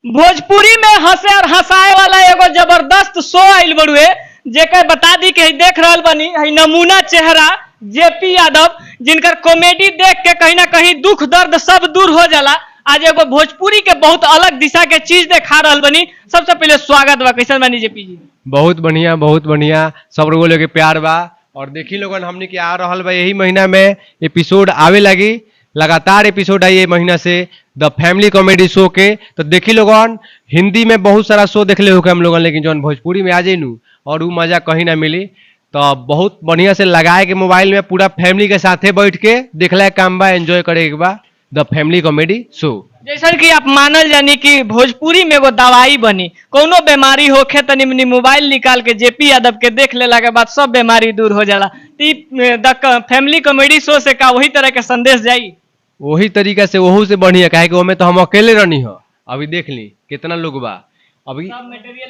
भोजपुरी में हंसे और हंसाए वाला एगो जबरदस्त शो आइल बड़ुए जेकर बता दी कि देख रहल बनी है नमूना चेहरा जेपी यादव जिनकर कॉमेडी देख के कहीं ना कहीं दुख दर्द सब दूर हो जाला। आज एगो भोजपुरी के बहुत अलग दिशा के चीज दिखा रहल बनी। सबसे पहले स्वागत बा, कैसन बनी जेपी जी? बहुत बढ़िया सब लोगों के प्यार बा। और देखी लोगन हमने के आ रहल बा यही महीना में एपिसोड आवे लगी, लगातार एपिसोड आई ये महीना से द फैमिली कॉमेडी शो के। तो देखी लोगन हिंदी में बहुत सारा शो देख ले हो हम लोगन, लेकिन जौन भोजपुरी में आ जाई नू और वो मजा कहीं ना मिली। तो बहुत बढ़िया से लगाए के मोबाइल में पूरा फैमिली के साथे बैठ के देखला काम बा, एंजॉय करे के बा द फैमिली कॉमेडी शो। जैसा कि आप मानल जानी कि भोजपुरी में एगो दवाई बनी, कोनो बीमारी होखे तनी मनी मोबाइल निकाल के जेपी यादव के देख लेला के बाद सब बीमारी दूर हो जाला। द फैमिली कॉमेडी शो से का वही तरह के संदेश जाई? वही तरीका से वहू से बढ़िया, काहे कि ओमे तो हम अकेले रहनी हो। अभी देख ली कितना लोग बा अभी।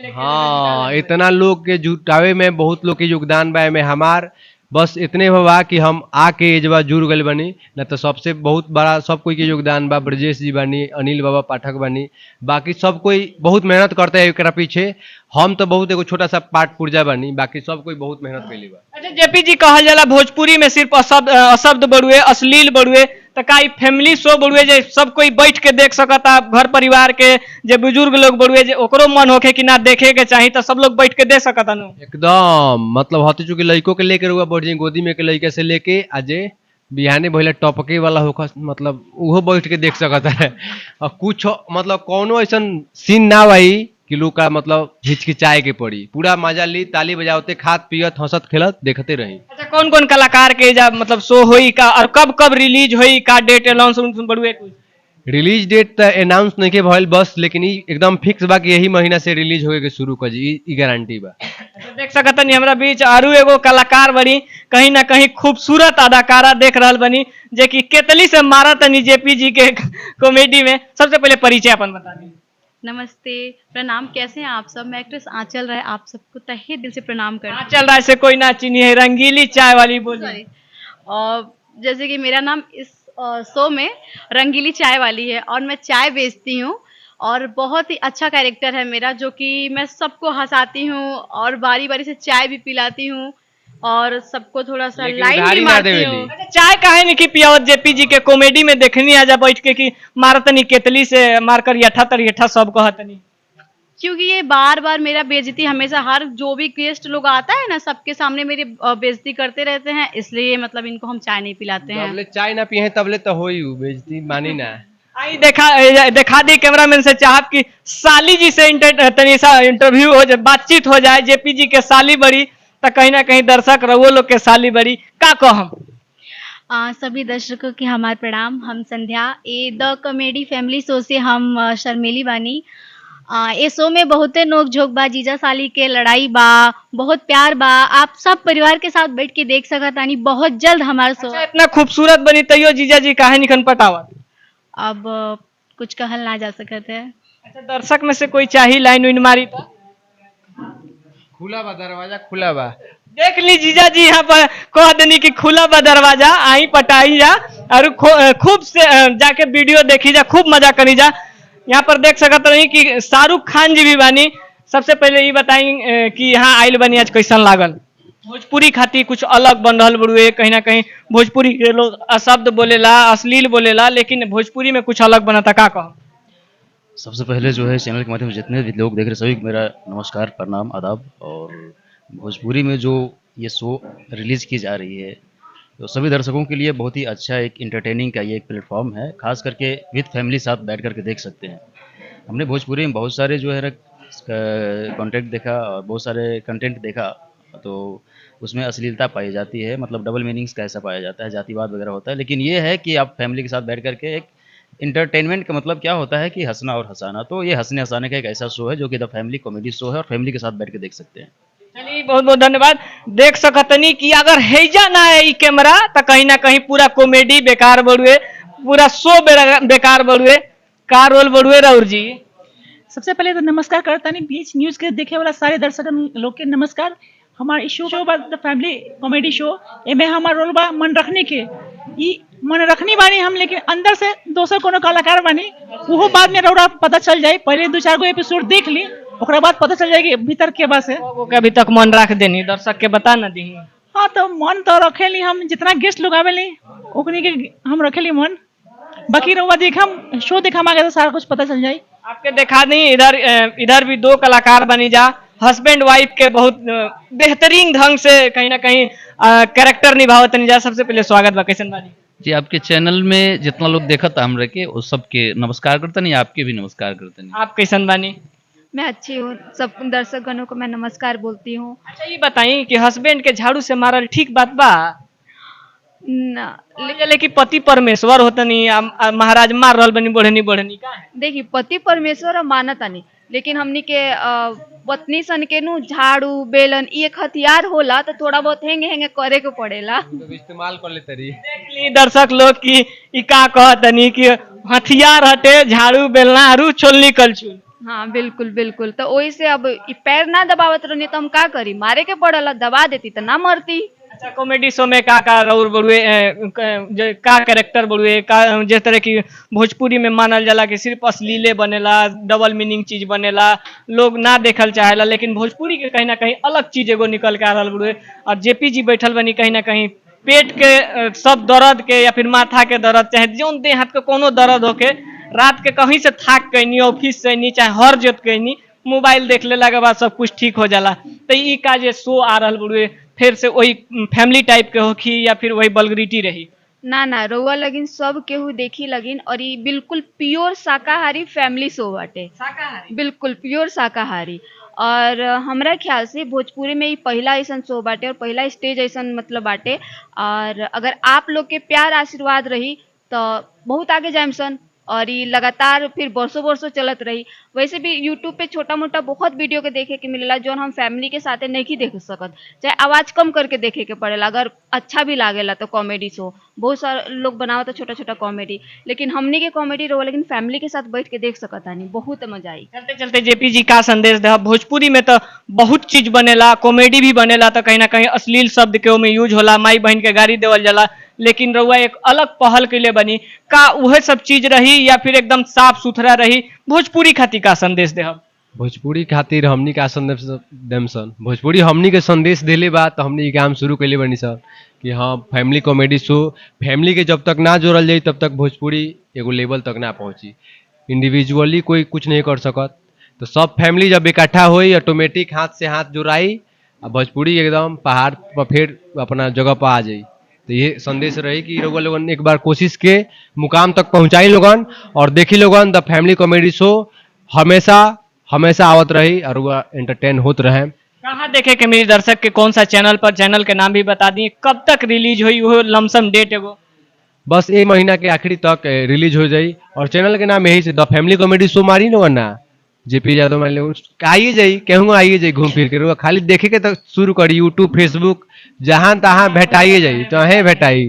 हाँ, इतना लोग के जुटावे में बहुत लोग के योगदान बा में। हमार बस इतने बा कि हम आके एजबा जुड़ गए बनी, न तो सबसे बहुत बड़ा सब कोई के योगदान बा। ब्रजेश जी बानी, अनिल बाबा पाठक बानी, बाकी सब कोई बहुत मेहनत करते है एकरा पीछे। हम तो बहुत एगो छोटा सा पार्ट पुर्जा बानी, बाकी सब कोई बहुत मेहनत कैली बा। अच्छा जेपी जी, कहल जाला भोजपुरी में सिर्फ अशब्द बड़ुए, अश्लील बड़ुए, तो का फैमिली शो बड़ुए जे सब कोई बैठ के देख सकता? घर परिवार के जे बुजुर्ग लोग बड़ुए जे ओकरो मन होखे कि ना देखे के चाही तो सब लोग बैठ के देख सकता नु? एकदम, मतलब हती चुकी लड़कों के लेके रुआ बढ़ जाए, गोदी में के लड़के से लेके आजे बिहाने भैया टपके वाला होगा, मतलब वो बैठ के देख सकता है। और कुछ मतलब कौनो ऐसा सीन ना आई कि लोग का मतलब हिचकिचाए के पड़ी, पूरा मजा ली, ताली बजाते, खात पियत हंसत खेलत देखते रही। अच्छा, कौन कौन कलाकार के जा मतलब शो होई का और कब कब रिलीज होई का डेट अनाउंस बड़ुए? कुछ रिलीज डेट तो अनाउंस नहीं के भइल बस, लेकिन एकदम फिक्स बा कि यही महीना से रिलीज होए के शुरू कर जी, ई गारंटी बा। अच्छा, देख सकत नहीं हमरा बीच आरू एगो कलाकार बड़ी, कहीं ना कहीं खूबसूरत अदाकारा देख रहल बनी जे कि केतली से मारा तनी जेपी जी के कॉमेडी में। सबसे पहले परिचय अपन बता दी। नमस्ते, प्रणाम, कैसे हैं आप सब? मैं एक्ट्रेस आंचल राय आप सबको तहे दिल से प्रणाम करती हूँ। आंचल राय से कोई ना चीनी है, रंगीली चाय वाली बोली। और जैसे कि मेरा नाम इस शो में रंगीली चाय वाली है और मैं चाय बेचती हूँ और बहुत ही अच्छा कैरेक्टर है मेरा, जो कि मैं सबको हंसाती हूँ और बारी बारी से चाय भी पिलाती हूँ और सबको थोड़ा सा लाइन भी मारती हूँ। अच्छा, चाय काहे नहीं की पियावत जेपी जी के कॉमेडी में देखनी आजा बैठ के कि मारतनी केतली से मारकर यठा तर यठा सब कहतनी? क्योंकि ये बार बार मेरा बेइज्जती हमेशा हर जो भी गेस्ट लोग आता है ना सबके सामने मेरी बेइज्जती करते रहते हैं, इसलिए मतलब इनको हम चाय नहीं पिलाते हैं। तबले चाय ना पिए तबले तो होई बेइज्जती मानी ना। आई देखा दी कैमरामैन से चाहत कि साली जी से इंटरव्यू हो जाए, बातचीत हो जाए। जेपी जी के साली बड़ी तो कहीं ना कहीं दर्शक रहो लोग के साली बड़ी का कहम? सभी दर्शकों के हमारे प्रणाम। हम संध्या ए द कॉमेडी फैमिली शो से हम शर्मेली बानी। ये शो में बहुते नोक झोंक बा, जीजा साली के लड़ाई बा, बहुत प्यार बा। आप सब परिवार के साथ बैठ के देख सकत आनी बहुत जल्द हमारा शो। अच्छा, इतना खूबसूरत बनी तैयो जीजा जी काहे निखन पटावत? अब कुछ कहल ना जा सकत है। अच्छा, दर्शक में से कोई चाही लाइन वाइन मारी तो? खुला बा दरवाजा, खुला बा। देख ली जीजा जी यहाँ पर कह देनी कि खुला बा दरवाजा, आई पटाई जा और खूब से जाके वीडियो देखी जा, खूब मजा करी जा। यहाँ पर देख सकत रही कि शाहरुख खान जी भी बानी। सबसे पहले ये बताई कि यहाँ आइल बनी आज कैसन लागल? भोजपुरी खाती कुछ अलग बन रहल बड़ुए, कहीं ना कहीं भोजपुरी के लोग अशब्द बोलेला, अश्लील बोलेला, लेकिन भोजपुरी में कुछ अलग बना था, का कहो? सबसे पहले जो है चैनल के माध्यम से जितने भी लोग देख रहे सभी को मेरा नमस्कार, प्रणाम, आदाब। और भोजपुरी में जो ये शो रिलीज़ की जा रही है तो सभी दर्शकों के लिए बहुत ही अच्छा एक इंटरटेनिंग का ये एक प्लेटफॉर्म है, खास करके विद फैमिली साथ बैठ करके देख सकते हैं। हमने भोजपुरी में बहुत सारे जो है कंटेंट देखा और बहुत सारे कंटेंट देखा, तो उसमें अश्लीलता पाई जाती है, मतलब डबल मीनिंग्स का ऐसा पाया जाता है, जातिवाद वगैरह होता है। लेकिन ये है कि आप फैमिली के साथ बैठ करके एक इंटरटेनमेंट का मतलब क्या होता है कि हंसना और हंसाना, तो ये हंसने हंसाने का एक ऐसा शो है जो कि द फैमिली कॉमेडी शो है और फैमिली के साथ बैठ के देख सकते हैं। चलिए, बहुत बहुत धन्यवाद। देख सकतनी कि अगर हैजा ना है कैमरा तो कहीं ना कहीं पूरा कॉमेडी बेकार बड़ुए, पूरा शो बेकार बड़ुए। का रोल बड़ुए राउर जी? सबसे पहले तो नमस्कार करता नहीं बीच न्यूज के देखे वाला सारे दर्शक लोग के नमस्कार। हमार शो बा द फैमिली कॉमेडी शो एमे हमार रोल बा मन रखने के ई मन रखनी बानी हम, लेकिन अंदर से दोसर कोनो कलाकार बानी वो बाद में रौरा पता चल जाए। पहले 2-4 गो एपिसोड देख ली ओकरा बाद पता चल जाएगी भीतर के बस है। वो अभी तक मन रख देनी दर्शक के बता न दी। हाँ तो मन तो रखेली हम, जितना गेस्ट लोग आवेली ओकनी के हम रखेली मन। बाकी रउआ देखम शो देखम आगे तो सारा कुछ पता चल जाए। आपके देखा नहीं इधर भी 2 कलाकार बनी जा, हस्बैंड वाइफ के बहुत बेहतरीन ढंग से कहीं ना कहीं कैरेक्टर निभावत नहीं जा। सबसे पहले स्वागत बा, कैसन बानी जी? आपके चैनल में जितना लोग देखा था हमरे के वो सबके नमस्कार करते नहीं, आपके भी नमस्कार करते नहीं। आप कैसन बानी? मैं अच्छी हूँ, सब दर्शकगणों को मैं नमस्कार बोलती हूँ। अच्छा ये बताई कि हस्बैंड के झाड़ू से मारल ठीक बात बा? न- ले चले कि पति परमेश्वर होता नहीं महाराज मार रहल बनी बढ़नी का है? देखिए पति परमेश्वर मानता नहीं, लेकिन हमनी के पत्नी सन के नु झाड़ू बेलन ई एक हथियार होला, तो थोड़ा बहुत हेंगे हेंगे करे के पड़ेला। इस्तेमाल कर लेते रही। देख ली दर्शक लोग की ई का कहतनी कि हथियार हटे झाड़ू बेलना आरू छोलनी कलछुल। हाँ बिल्कुल बिल्कुल, तो वही से अब ई पैर ना दबावत रहनी तो हम का करी, मारे के पड़ला, दबा देती तो ना मरती। अच्छा कॉमेडी शो में का रौर बड़ुए का कैरेक्टर बड़ुए का जिस तरह की भोजपुरी में मानल जाला कि सिर्फ अश्लीले बनेला, डबल मीनिंग चीज बनेला, लोग ना देखल चाहेला, लेकिन भोजपुरी के कहीं ना कहीं अलग चीज एगो निकल के आ रहल बड़ुए। और जेपी जी बैठल बनी कहीं ना कहीं पेट के सब दर्द के या फिर माथा के दर्द चाहे जौन देह हाथ के कोनो दर्द होके रात के कहीं से थाक गईनी, ऑफिस से नहीं चाहे हर जोत गईनी, मोबाइल देख लेला के बाद सब कुछ ठीक हो जाला। तो ई का जे शो आ रहल बड़ुए फिर से वही फैमिली टाइप के होखी या फिर वही बलगरीटी रही? ना ना रउआ लगिन सब केहू देखी लगिन, और ये बिल्कुल प्योर शाकाहारी फैमिली शो बाटे, शाकाहारी बिल्कुल प्योर शाकाहारी। और हमरा ख्याल से भोजपुरी में ही पहला ऐसा शो बाटे और पहला स्टेज ऐसा मतलब बाटे। और अगर आप लोग के प्यार आशीर्वाद रही तो बहुत आगे जाएम सन, और ये लगातार फिर बरसों बरसों चलत रही। वैसे भी यूट्यूब पे छोटा मोटा बहुत वीडियो के देखे के मिलेला जो हम फैमिली के साथ नहीं देख सकत, चाहे आवाज कम करके देखे के पड़ेला। अगर अच्छा भी लागेला तो कॉमेडी शो बहुत सारे लोग बनावता छोटा छोटा कॉमेडी, लेकिन हमनी के कॉमेडी रहो लेकिन फैमिली के साथ बैठ के देख सकता नहीं, बहुत मजा आई। चलते चलते जेपी जी का संदेश दे? भोजपुरी में तो बहुत चीज बनेला, कॉमेडी भी बनेला, तो कहीं ना कहीं अश्लील शब्द के ओमे यूज होला, माई बहन के गाड़ी देवल जाला, लेकिन रउआ एक अलग पहल के लिए बनी का वह सब चीज रही या फिर एकदम साफ सुथरा रही? भोजपुरी खातिर का संदेश दे? भोजपुरी खातिर हमनी का संदेश देम सन, भोजपुरी हमनी के संदेश देले बा तो हमनी काम शुरू कैले बनी सर कि हाँ फैमिली कॉमेडी शो, फैमिली के जब तक ना जोड़ल जाई तब तक भोजपुरी एगो लेवल तक ना पहुंची। इंडिविजुअली कोई कुछ नहीं कर सकत, तो सब फैमिली जब इकट्ठा होई ऑटोमेटिक हाथ से हाथ जुड़ाई और भोजपुरी एकदम पहाड़ पर फिर अपना जगह पर आ जाई। तो ये संदेश रही कि लोगन एक बार कोशिश के मुकाम तक पहुंचाई लोगन और देखी लोगन द फैमिली कॉमेडी शो हमेशा हमेशा आवत रही और वो एंटरटेन होत रहे। कहाँ देखे के मेरे दर्शक के कौन सा चैनल पर? चैनल के नाम भी बता दी, कब तक रिलीज हुई वो लमसम डेट एगो? बस ये महीना के आखिरी तक रिलीज हो जाई और चैनल के नाम यही से द फैमिली कॉमेडी शो मारी नो ना जेपी यादव मान लो आइए जाई कहूँ आइए जाई घूम फिर के खाली देखे के तो शुरू करी यूट्यूब फेसबुक जहाँ तहाँ भेटाइए जाई चाहे भेटाई।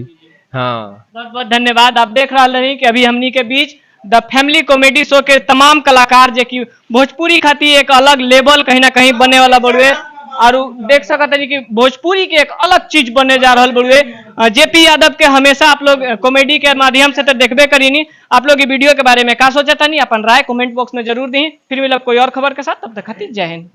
हाँ बहुत बहुत धन्यवाद। आप देख रहा रही कि अभी हमनी के बीच द फैमिली कॉमेडी शो के तमाम कलाकार जो कि भोजपुरी खातिर एक अलग लेवल कहीं ना कहीं बने वाला बड़ुए और देख सकते हैं कि भोजपुरी के एक अलग चीज बने जा रहा बड़ुए। जेपी यादव के हमेशा आप लोग कॉमेडी के माध्यम से तो देखबे करीनी। आप लोग ये वीडियो के बारे में क्या सोचा था नहीं अपन राय कमेंट बॉक्स में जरूर दी। फिर मिलब कोई और खबर के साथ, तब तक खातिर जय हिंद।